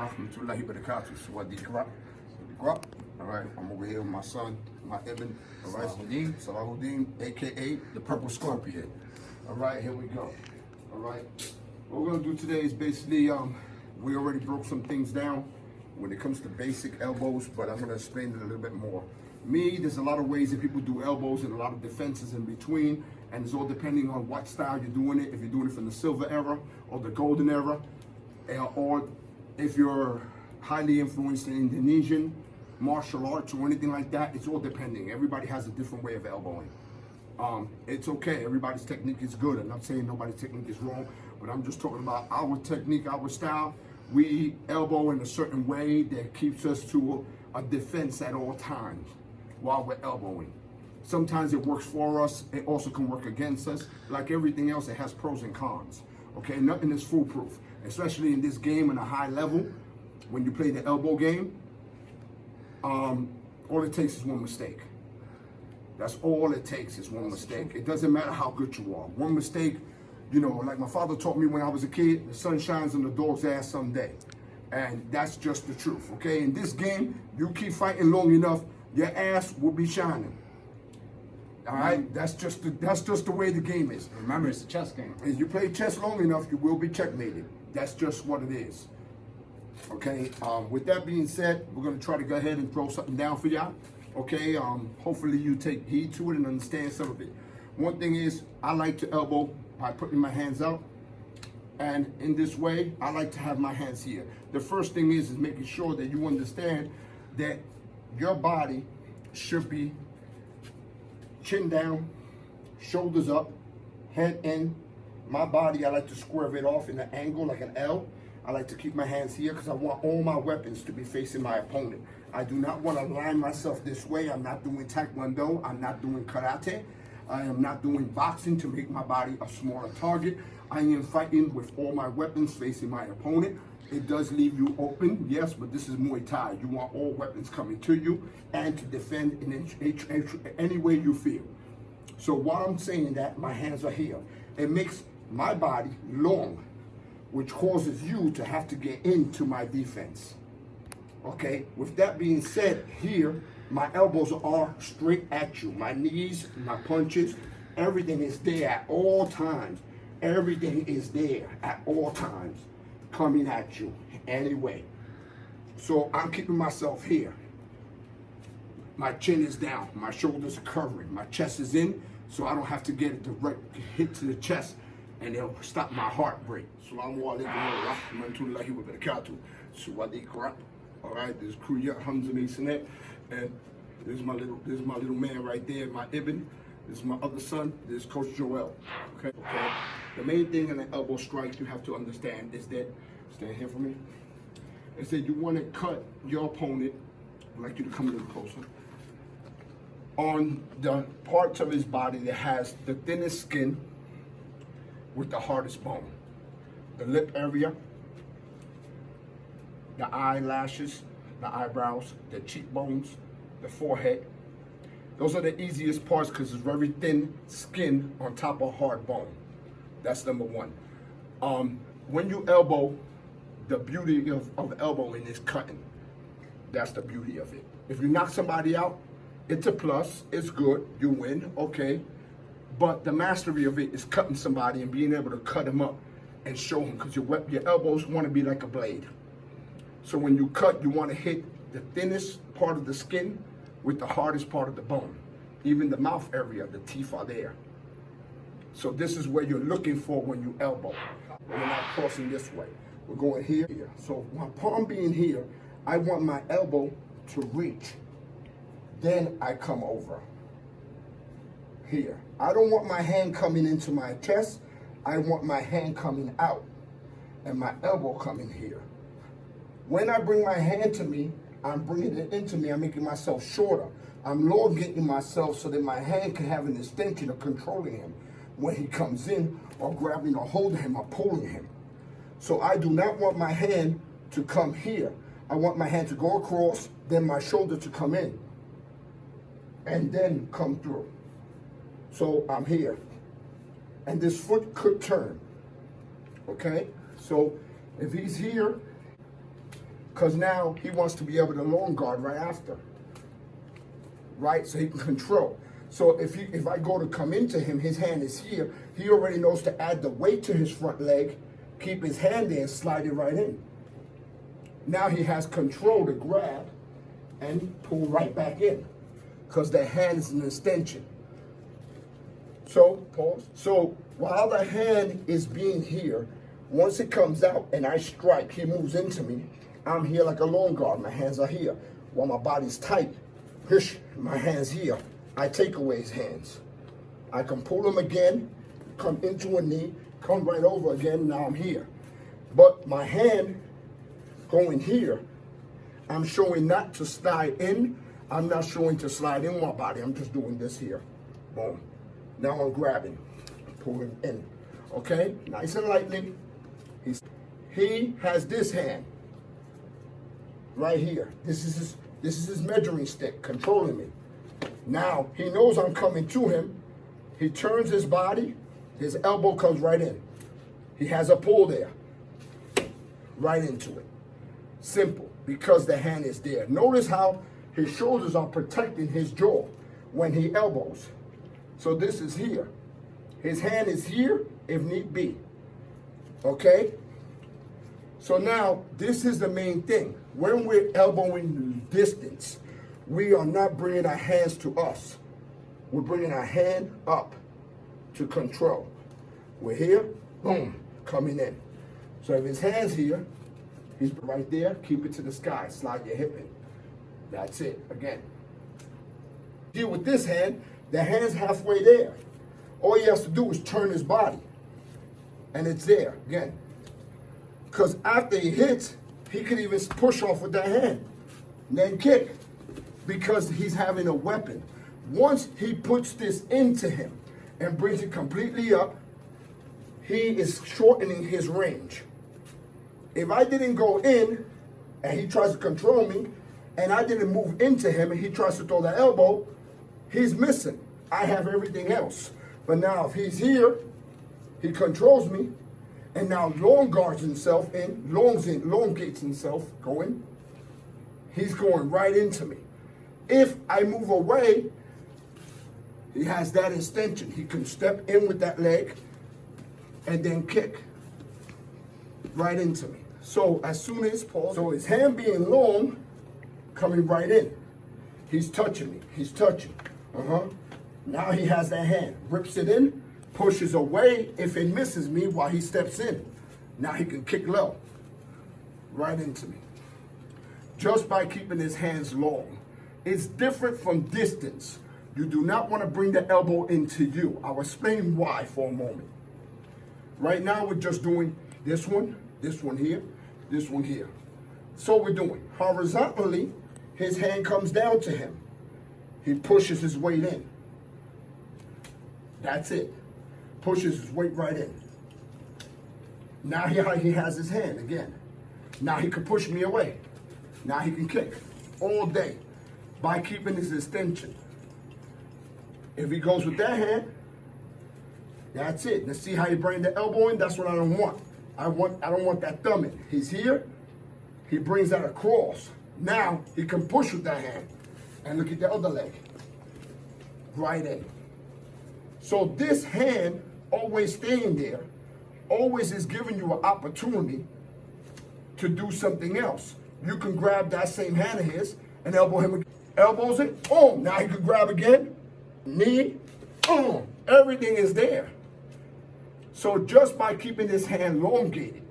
Rahmatullahi Barakatuh. Swadikra. All right, I'm over here with my son, my Ibn, all right, Salahuddin, aka the Purple Scorpion. All right, here we go. All right, what we're gonna do today is basically, we already broke some things down when it comes to basic elbows, but I'm gonna explain it a little bit more. There's a lot of ways that people do elbows and a lot of defenses in between, and it's all depending on what style you're doing it. If you're doing it from the silver era or the golden era, or if you're highly influenced in Indonesian martial arts or anything like that, it's all depending. Everybody has a different way of elbowing. It's okay, everybody's technique is good. I'm not saying nobody's technique is wrong, but I'm just talking about our technique, our style. We elbow in a certain way that keeps us to a defense at all times while we're elbowing. Sometimes it works for us, it also can work against us. Like everything else, it has pros and cons. Okay, nothing is foolproof, especially in this game on a high level. When you play the elbow game, all it takes is one mistake. That's all it takes is one mistake. It doesn't matter how good you are. One mistake, you know, like my father taught me when I was a kid, the sun shines on the dog's ass someday. And that's just the truth, okay? In this game, you keep fighting long enough, your ass will be shining. All right? That's just the way the game is. Remember, it's a chess game. If you play chess long enough, you will be checkmated. That's just what it is. Okay, with that being said, we're going to try to go ahead and throw something down for y'all. Okay, hopefully you take heed to it and understand some of it. One thing is, I like to elbow by putting my hands out. And in this way, I like to have my hands here. The first thing is making sure that you understand that your body should be chin down, shoulders up, head in. My body, I like to square it off in an angle like an L. I like to keep my hands here because I want all my weapons to be facing my opponent. I do not want to line myself this way. I'm not doing taekwondo. I'm not doing karate. I am not doing boxing to make my body a smaller target. I am fighting with all my weapons facing my opponent. It does leave you open, yes, but this is Muay Thai. You want all weapons coming to you and to defend in any way you feel. So while I'm saying that, my hands are here. It makes my body long, which causes you to have to get into my defense. Okay, with that being said, here, my elbows are straight at you. My knees, my punches, everything is there at all times. Everything is there at all times, coming at you anyway. So I'm keeping myself here. My chin is down, my shoulders are covering, my chest is in, so I don't have to get a direct hit to the chest and it'll stop my heartbreak. Salaamu alaykum wa rahmatullahi wa barakatuh. Swadikra. All right, this is kruu Hamza Maisonette, and this is my little man right there, my Ibn. This is my other son. This is Coach Joel. Okay. The main thing in an elbow strike you have to understand is that, stand here for me, is that you want to cut your opponent. I'd like you to come a little closer. On the parts of his body that has the thinnest skin with the hardest bone. The lip area, the eyelashes, the eyebrows, the cheekbones, the forehead. Those are the easiest parts because it's very thin skin on top of hard bone. That's number one. When you elbow, the beauty of elbowing is cutting. That's the beauty of it. If you knock somebody out, it's a plus, it's good, you win, okay. But the mastery of it is cutting somebody and being able to cut them up and show them, because your elbows want to be like a blade. So when you cut, you want to hit the thinnest part of the skin with the hardest part of the bone. Even the mouth area, the teeth are there. So this is where you're looking for when you elbow. We're not crossing this way. We're going here. So my palm being here, I want my elbow to reach. Then I come over here. I don't want my hand coming into my chest. I want my hand coming out and my elbow coming here. When I bring my hand to me, I'm bringing it into me. I'm making myself shorter. I'm elongating myself so that my hand can have an extension of controlling him when he comes in, or grabbing or holding him or pulling him. So I do not want my hand to come here. I want my hand to go across, then my shoulder to come in, and then come through. So I'm here. And this foot could turn. Okay? So if he's here, Because now he wants to be able to long guard right after. Right? So he can control. So if I go to come into him, his hand is here. He already knows to add the weight to his front leg, keep his hand there, and slide it right in. Now he has control to grab and pull right back in, because the hand is an extension. So, pause. So while the hand is being here, once it comes out and I strike, he moves into me, I'm here like a long guard. My hands are here. While my body's tight, my hands here. I take away his hands. I can pull him again, come into a knee, come right over again, now I'm here. But my hand going here, I'm showing not to slide in. I'm not showing to slide in my body. I'm just doing this here. Boom. Now I'm grabbing, pulling in. Okay? Nice and lightly. He has this hand right here. This is his measuring stick controlling me. Now he knows I'm coming to him. He turns his body. His elbow comes right in. He has a pull there. Right into it. Simple. Because the hand is there. Notice how his shoulders are protecting his jaw when he elbows. So this is here. His hand is here if need be. Okay? So now, this is the main thing. When we're elbowing distance, we are not bringing our hands to us. We're bringing our hand up to control. We're here, boom, coming in. So if his hand's here, he's right there, keep it to the sky, slide your hip in. That's it, again. Here with this hand, the hand's halfway there. All he has to do is turn his body, and it's there, again. Because after he hits, he can even push off with that hand, and then kick, because he's having a weapon. Once he puts this into him and brings it completely up, he is shortening his range. If I didn't go in, and he tries to control me, and I didn't move into him, and he tries to throw the elbow, he's missing. I have everything else. But now if he's here, he controls me, and now long guards himself in, elongates himself, going. He's going right into me. If I move away, he has that extension. He can step in with that leg and then kick right into me. So as soon as pause, so his hand being long, coming right in. He's touching me. He's touching. Now he has that hand. Rips it in, pushes away if it misses me while he steps in. Now he can kick low. Right into me. Just by keeping his hands long. It's different from distance. You do not want to bring the elbow into you. I'll explain why for a moment. Right now we're just doing this one here, this one here. So we're doing horizontally, his hand comes down to him. He pushes his weight in. That's it. Pushes his weight right in. Now he has his hand again. Now he can push me away. Now he can kick all day by keeping his extension. If he goes with that hand, that's it. Let's see how you bring the elbow in. That's what I don't want. I don't want that thumb in. He's here. He brings that across. Now he can push with that hand. And look at the other leg. Right in. So this hand always staying there, always is giving you an opportunity to do something else. You can grab that same hand of his and elbow him again. Elbows it, boom. Now he can grab again. Knee, boom. Everything is there. So just by keeping this hand elongated,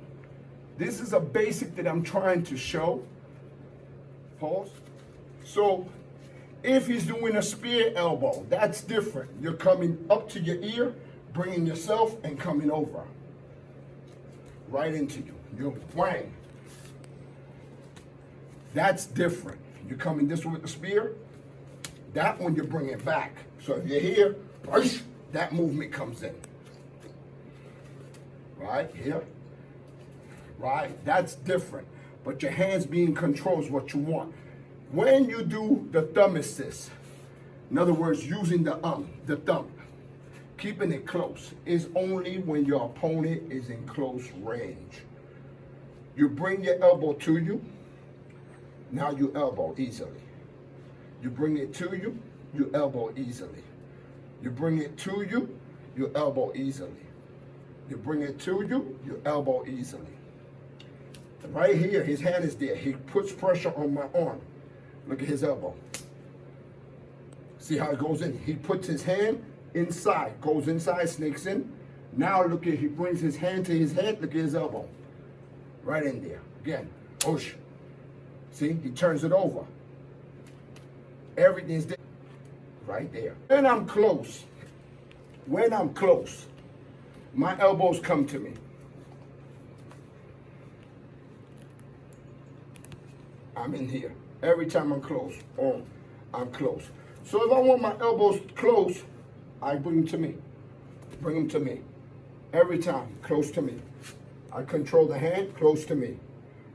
this is a basic that I'm trying to show. Pause. So if he's doing a spear elbow, that's different. You're coming up to your ear, bringing yourself and coming over. Right into you. You're whang. That's different. You're coming this way with the spear. That one you bring it back. So if you're here, that movement comes in. Right here. Right, that's different. But your hands being controlled is what you want. When you do the thumb assist, in other words, using the thumb, keeping it close, is only when your opponent is in close range. You bring your elbow to you, Now you elbow easily. You bring it to you, you elbow easily. You bring it to you, you elbow easily. You bring it to you, you elbow easily. Right here, his hand is there. He puts pressure on my arm. Look at his elbow. See how it goes in? He puts his hand inside, goes inside, snakes in. Now look at, he brings his hand to his head, look at his elbow. Right in there. Again, whoosh. See, he turns it over. Everything's there. Right there. When I'm close, my elbows come to me. I'm in here. Every time I'm close, I'm close. So if I want my elbows close, I bring them to me. Bring them to me. Every time, close to me. I control the hand, close to me.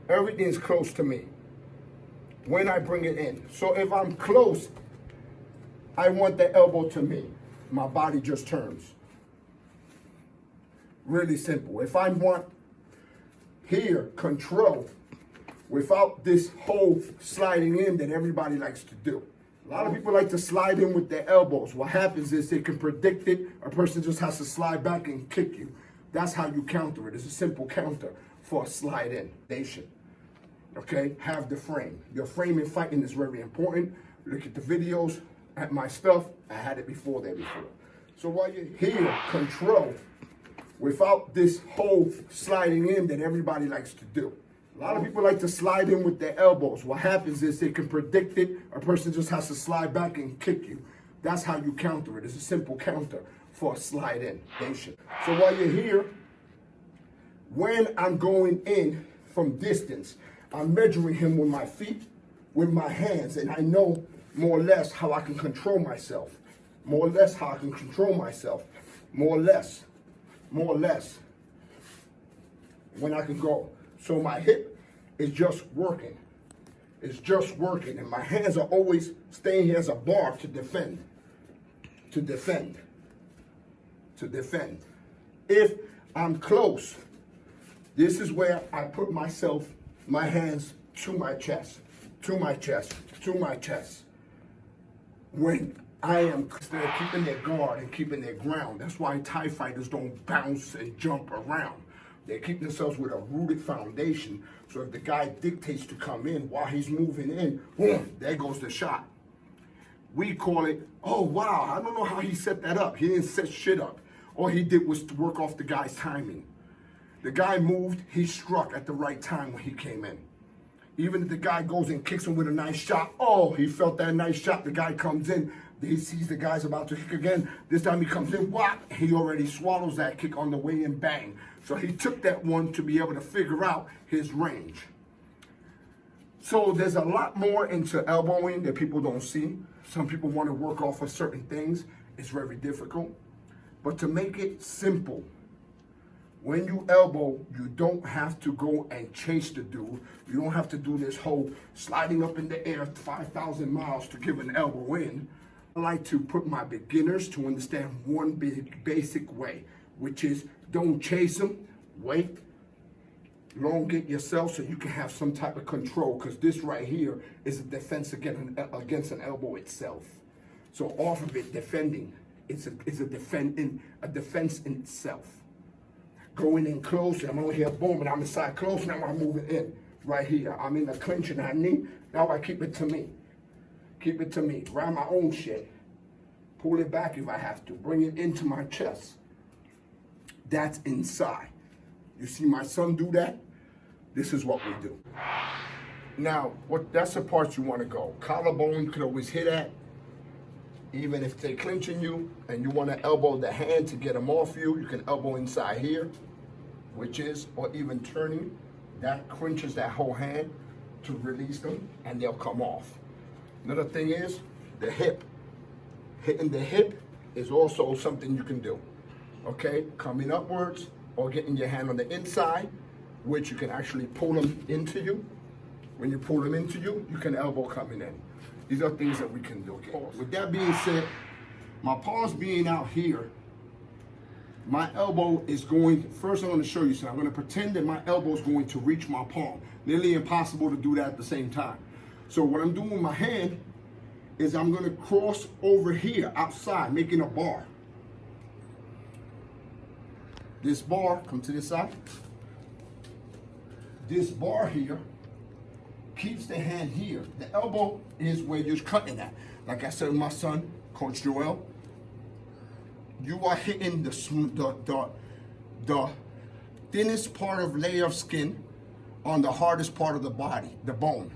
Everything's close to me when I bring it in. So if I'm close, I want the elbow to me. My body just turns. Really simple. If I want here, control, without this whole sliding in that everybody likes to do. A lot of people like to slide in with their elbows. What happens is they can predict it. A person just has to slide back and kick you. That's how you counter it. It's a simple counter for a slide in. Okay, have the frame. Your frame in fighting is very important. Look at the videos, at my stuff. I had it before. So while you're here, control, without this whole sliding in that everybody likes to do. A lot of people like to slide in with their elbows. What happens is they can predict it. A person just has to slide back and kick you. That's how you counter it. It's a simple counter for a slide in. So while you're here, when I'm going in from distance, I'm measuring him with my feet, with my hands, and I know more or less how I can control myself. More or less how I can control myself. More or less. When I can go. So my hip is just working. It's just working. And my hands are always staying here as a bar to defend. To defend. To defend. If I'm close, this is where I put myself, my hands to my chest. To my chest. To my chest. When I am, they're keeping their guard and keeping their ground. That's why Thai fighters don't bounce and jump around. They keep themselves with a rooted foundation. So if the guy dictates to come in while he's moving in, boom, there goes the shot. We call it, oh wow, I don't know how he set that up. He didn't set shit up. All he did was to work off the guy's timing. The guy moved, he struck at the right time when he came in. Even if the guy goes and kicks him with a nice shot, oh, he felt that nice shot, the guy comes in, he sees the guy's about to kick again. This time he comes in, whop, he already swallows that kick on the way in, bang. So he took that one to be able to figure out his range. So there's a lot more into elbowing that people don't see. Some people want to work off of certain things. It's very difficult. But to make it simple, when you elbow, you don't have to go and chase the dude. You don't have to do this whole sliding up in the air 5,000 miles to give an elbow in. I like to put my beginners to understand one basic way, which is don't chase them, wait, elongate yourself so you can have some type of control, because this right here is a defense against an elbow itself. So off of it, defending, it's a defense in itself. Going in close, I'm over here, boom, and I'm inside close, now I'm moving in. Right here, I'm in a clinch in that knee, now I keep it to me. Keep it to me, grab my own shit. Pull it back if I have to, bring it into my chest. That's inside. You see my son do that? This is what we do. Now, that's the parts you want to go. Collarbone, you can always hit at. Even if they're clinching you and you want to elbow the hand to get them off you, you can elbow inside here, which is, or even turning, that clinches that whole hand to release them and they'll come off. Another thing is the hip. Hitting the hip is also something you can do. Okay, coming upwards or getting your hand on the inside, which you can actually pull them into you. When you pull them into you, you can elbow coming in. These are things that we can do. Okay? With that being said, my palms being out here, my elbow is going, first I'm going to show you something. I'm going to pretend that my elbow is going to reach my palm. Nearly impossible to do that at the same time. So what I'm doing with my hand is I'm gonna cross over here outside, making a bar. This bar, come to this side. This bar here keeps the hand here. The elbow is where you're cutting at. Like I said with my son, Coach Joel, you are hitting the thinnest part of layer of skin on the hardest part of the body, the bone.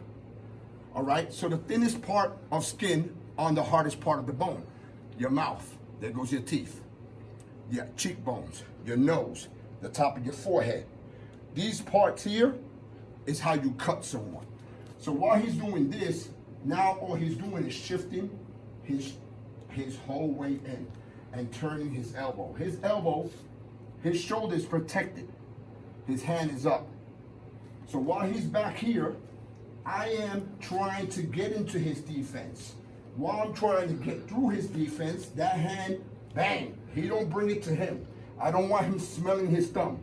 All right, so the thinnest part of skin on the hardest part of the bone, your mouth, there goes your teeth, your cheekbones, your nose, the top of your forehead. These parts here is how you cut someone. So while he's doing this, now all he's doing is shifting his whole weight in and turning his elbow. His elbow, his shoulder is protected. His hand is up. So while he's back here, I am trying to get into his defense. While I'm trying to get through his defense, that hand, bang, he don't bring it to him. I don't want him smelling his thumb.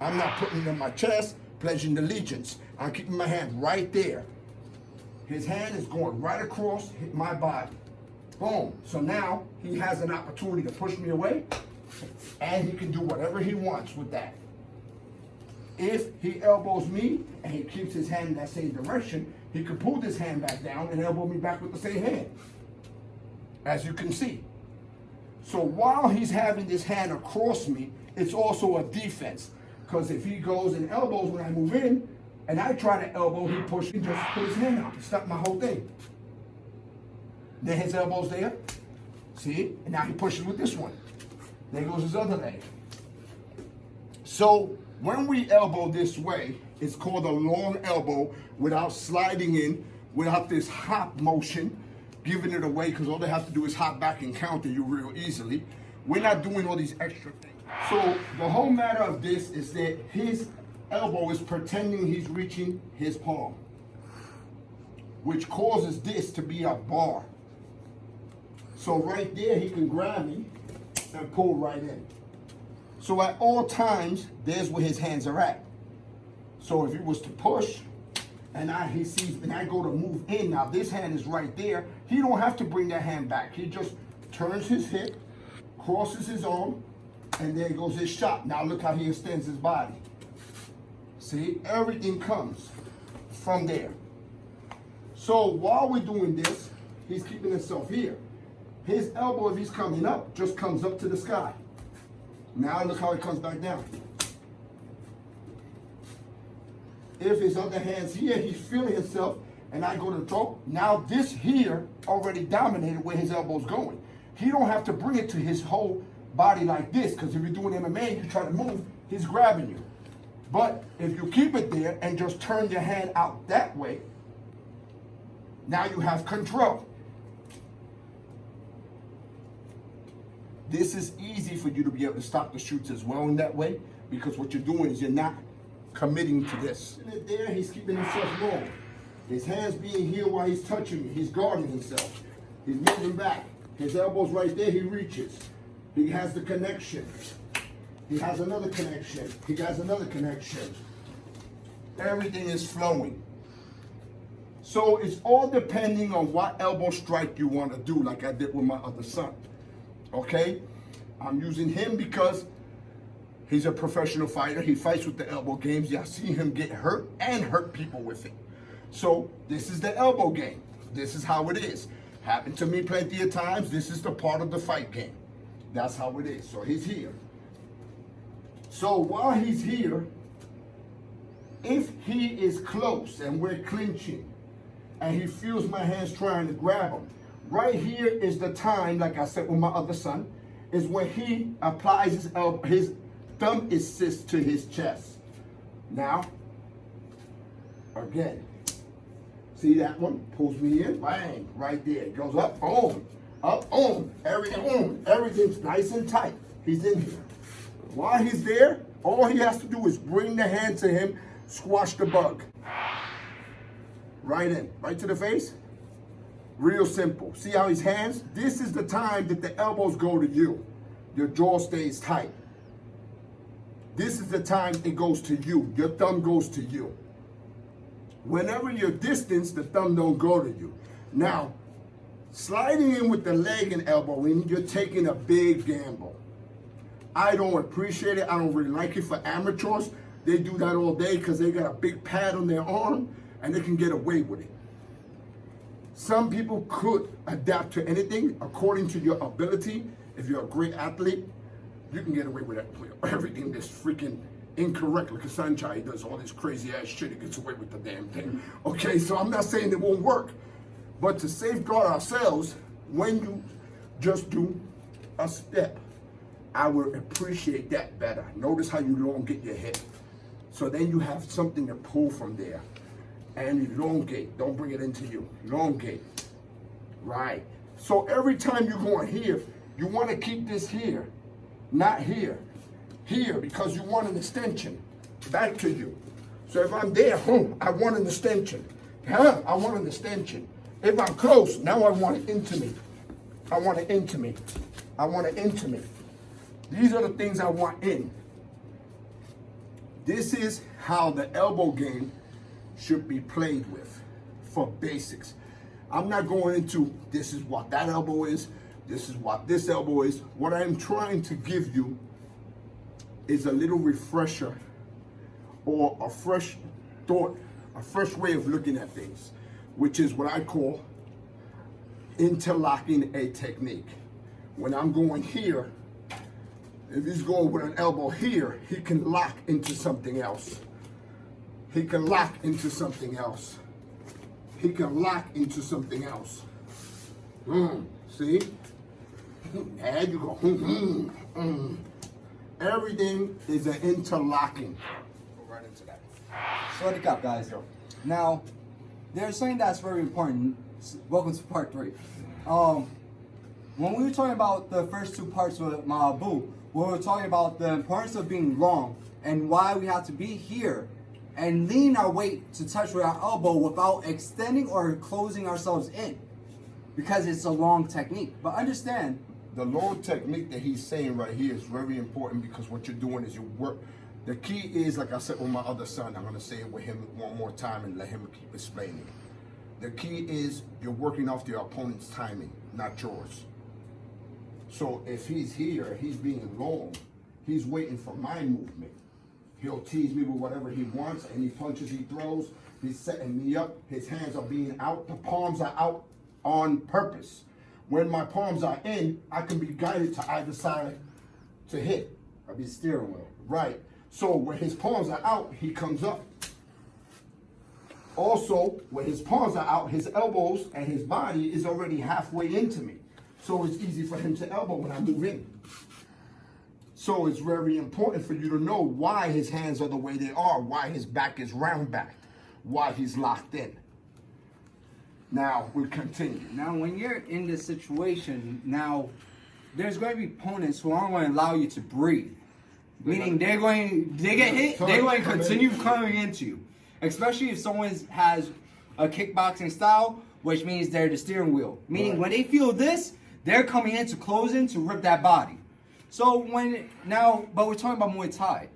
I'm not putting it in my chest, pledging allegiance. I'm keeping my hand right there. His hand is going right across my body. Boom. So now he has an opportunity to push me away, and he can do whatever he wants with that. If he elbows me and he keeps his hand in that same direction, he could pull this hand back down and elbow me back with the same hand, as you can see. So while he's having this hand across me, it's also a defense. Because if he goes and elbows when I move in, and I try to elbow, he pushes and just put his hand out and stop my whole thing. Then his elbow's there. See? And now he pushes with this one. There goes his other leg. So when we elbow this way, it's called a long elbow without sliding in, without this hop motion, giving it away, because all they have to do is hop back and counter you real easily. We're not doing all these extra things. So the whole matter of this is that his elbow is pretending he's reaching his palm, which causes this to be a bar. So right there, he can grab me and pull right in. So at all times, there's where his hands are at. So if he was to push, and he sees, and I go to move in, now this hand is right there, he don't have to bring that hand back. He just turns his hip, crosses his arm, and there goes his shot. Now look how he extends his body. See, everything comes from there. So while we're doing this, he's keeping himself here. His elbow, if he's coming up, just comes up to the sky. Now look how it comes back down. If his other hand's here, he's feeling himself, and I go to throw. Now this here already dominated where his elbow's going. He don't have to bring it to his whole body like this, because if you're doing MMA, you try to move, he's grabbing you. But if you keep it there and just turn your hand out that way, now you have control. This is easy for you to be able to stop the shoots as well in that way, because what you're doing is you're not committing to this. There, he's keeping himself long. His hands being here while he's touching me. He's guarding himself. He's moving back. His elbow's right there, he reaches. He has the connection. He has another connection. He has another connection. Everything is flowing. So it's all depending on what elbow strike you want to do, like I did with my other son. Okay? I'm using him because he's a professional fighter. He fights with the elbow games. Y'all see him get hurt and hurt people with it. So this is the elbow game. This is how it is. Happened to me plenty of times. This is the part of the fight game. That's how it is. So he's here. So while he's here, if he is close and we're clinching and he feels my hands trying to grab him, right here is the time, like I said with my other son, is when he applies his thumb assist to his chest. Now, again, see that one? Pulls me in, bang, right there. It goes up, boom, everything's nice and tight. He's in here. While he's there, all he has to do is bring the hand to him, squash the bug. Right in, right to the face. Real simple. See how his hands? This is the time that the elbows go to you. Your jaw stays tight. This is the time it goes to you. Your thumb goes to you. Whenever you're distance, the thumb don't go to you. Now, sliding in with the leg and elbow in, you're taking a big gamble. I don't appreciate it. I don't really like it for amateurs. They do that all day because they got a big pad on their arm and they can get away with it. Some people could adapt to anything according to your ability. If you're a great athlete, you can get away with everything that's freaking incorrect. Like a Sanchai, he does all this crazy ass shit, he gets away with the damn thing. Okay, so I'm not saying it won't work. But to safeguard ourselves, when you just do a step, I would appreciate that better. Notice how you elongate your hip. So then you have something to pull from there. And elongate, don't bring it into you. Elongate, right. So every time you go in here, you want to keep this here, not here. Here, because you want an extension back to you. So if I'm there, I want an extension. I want an extension. If I'm close, now I want it into me. I want it into me. I want it into me. These are the things I want in. This is how the elbow game should be played with for basics. I'm not going into this is what that elbow is, this is what this elbow is. What I'm trying to give you is a little refresher or a fresh thought, a fresh way of looking at things, which is what I call interlocking a technique. When I'm going here, if he's going with an elbow here, he can lock into something else. He can lock into something else. He can lock into something else. See? There you go. Everything is an interlocking. Go right into that. What's up, guys? Now, there's something that's very important. Welcome to part 3. When we were talking about the first 2 parts with Maabu, we were talking about the importance of being long and why we have to be here and lean our weight to touch with our elbow without extending or closing ourselves in, because it's a long technique. But understand, the long technique that he's saying right here is very important, because what you're doing is you work. The key is, like I said with my other son, I'm going to say it with him one more time and let him keep explaining. The key is you're working off your opponent's timing, not yours. So if he's here, he's being long, he's waiting for my movement. He'll tease me with whatever he wants, any punches he throws, he's setting me up, his hands are being out, the palms are out on purpose. When my palms are in, I can be guided to either side to hit. I'll be steering wheel. Right. So when his palms are out, he comes up. Also, when his palms are out, his elbows and his body is already halfway into me. So it's easy for him to elbow when I move in. So it's very important for you to know why his hands are the way they are, why his back is round backed, why he's locked in. Now, we'll continue. Now, when you're in this situation, now, there's going to be opponents who aren't going to allow you to breathe. Meaning they get hit, they're going to continue coming into you. Especially if someone has a kickboxing style, which means they're the steering wheel. Meaning when they feel this, they're coming in to close in to rip that body. So but we're talking about Muay Thai.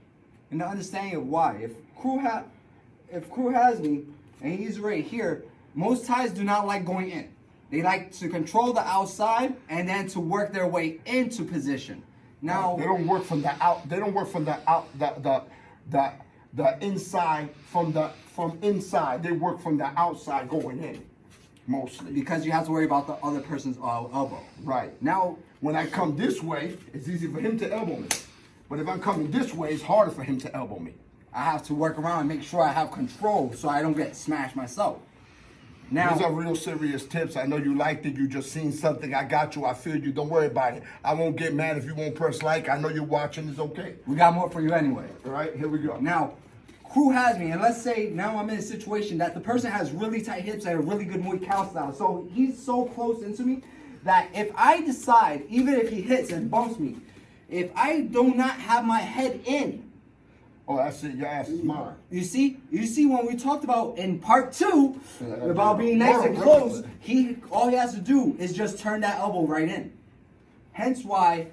And the understanding of why. If Kruu has me, and he's right here, most Thais do not like going in. They like to control the outside and then to work their way into position. Now they don't work from the out. They don't work from the out. The inside from inside. They work from the outside going in, mostly. Because you have to worry about the other person's elbow. Right. Now, when I come this way, it's easy for him to elbow me. But if I'm coming this way, it's harder for him to elbow me. I have to work around and make sure I have control so I don't get smashed myself. Now, these are real serious tips. I know you liked it. You just seen something. I got you. I feel you. Don't worry about it. I won't get mad if you won't press like. I know you're watching. It's okay. We got more for you anyway. All right, here we go. Now, Kruu has me, and let's say now I'm in a situation that the person has really tight hips and a really good Muay Thai style. So he's so close into me that if I decide, even if he hits and bumps me, if I do not have my head in, oh, that's it. Your ass is mine. You see when we talked about in part 2 about being nice and close, all he has to do is just turn that elbow right in. Hence why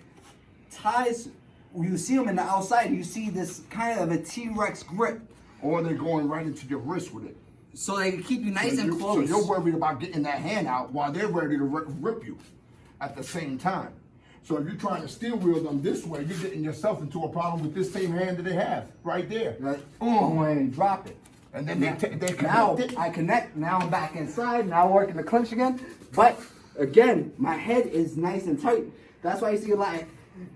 Thais, you see them in the outside, you see this kind of a T-Rex grip. Or they're going right into your wrist with it. so they can keep you nice and close. So you're worried about getting that hand out while they're ready to rip you at the same time. So if you're trying to steel wheel them this way, you're getting yourself into a problem with this same hand that they have right there. Right. And drop it. And then they now I connect. Now I'm back inside. Now working the clinch again. But again, my head is nice and tight. That's why you see a lot of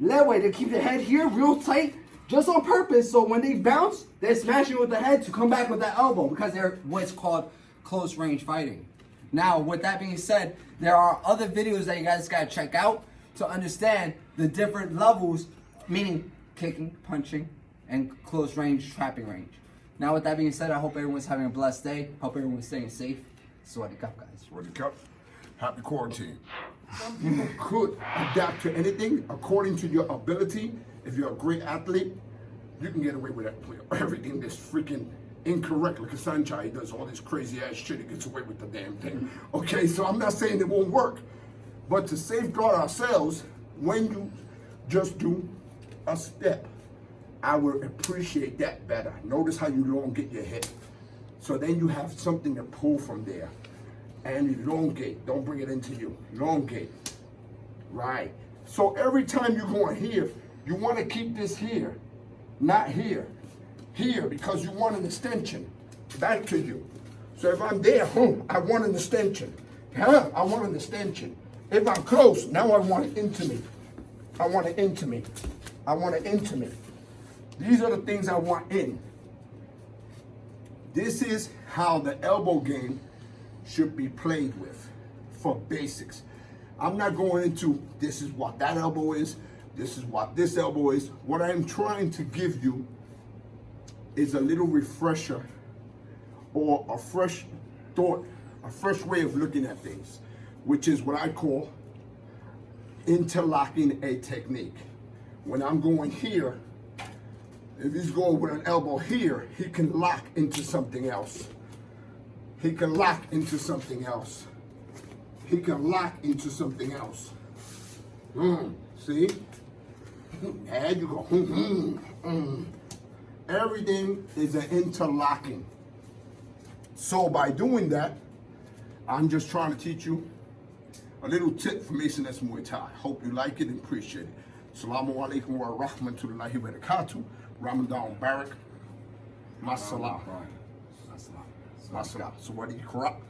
leg weight. They keep the head here real tight, just on purpose. So when they bounce, they're smashing with the head to come back with that elbow because they're what's called close range fighting. Now, with that being said, there are other videos that you guys gotta check out to understand the different levels, meaning kicking, punching, and close range, trapping range. Now, with that being said, I hope everyone's having a blessed day. Hope everyone's staying safe. Sawasdee Cup, guys. Sawasdee Cup. Happy quarantine. Some people could adapt to anything according to your ability. If you're a great athlete, you can get away with everything that's freaking incorrect. Like a Sanchai, he does all this crazy ass shit, he gets away with the damn thing. Okay, so I'm not saying it won't work. But to safeguard ourselves, when you just do a step, I would appreciate that better. Notice how you don't get your hit. So then you have something to pull from there. And elongate, don't bring it into you. Elongate, right. So every time you're going here, you want to keep this here, not here. Here, because you want an extension back to you. So if I'm there, I want an extension. I want an extension. If I'm close, now I want it into me. I want it into me. I want it into me. These are the things I want in. This is how the elbow game should be played with for basics. I'm not going into this is what that elbow is, this is what this elbow is. What I'm trying to give you is a little refresher or a fresh thought, a fresh way of looking at things, which is what I call interlocking a technique. When I'm going here, if he's going with an elbow here, he can lock into something else. He can lock into something else. He can lock into something else. See? There you go. Everything is an interlocking. So by doing that, I'm just trying to teach you a little tip for Maisonetsmuaythai. Hope you like it and appreciate it. Salaamu alaykum wa rahmatullahi wa barakatuh. Ramadan Mubarak. Masalam. Masalam. Sawasdee Cup.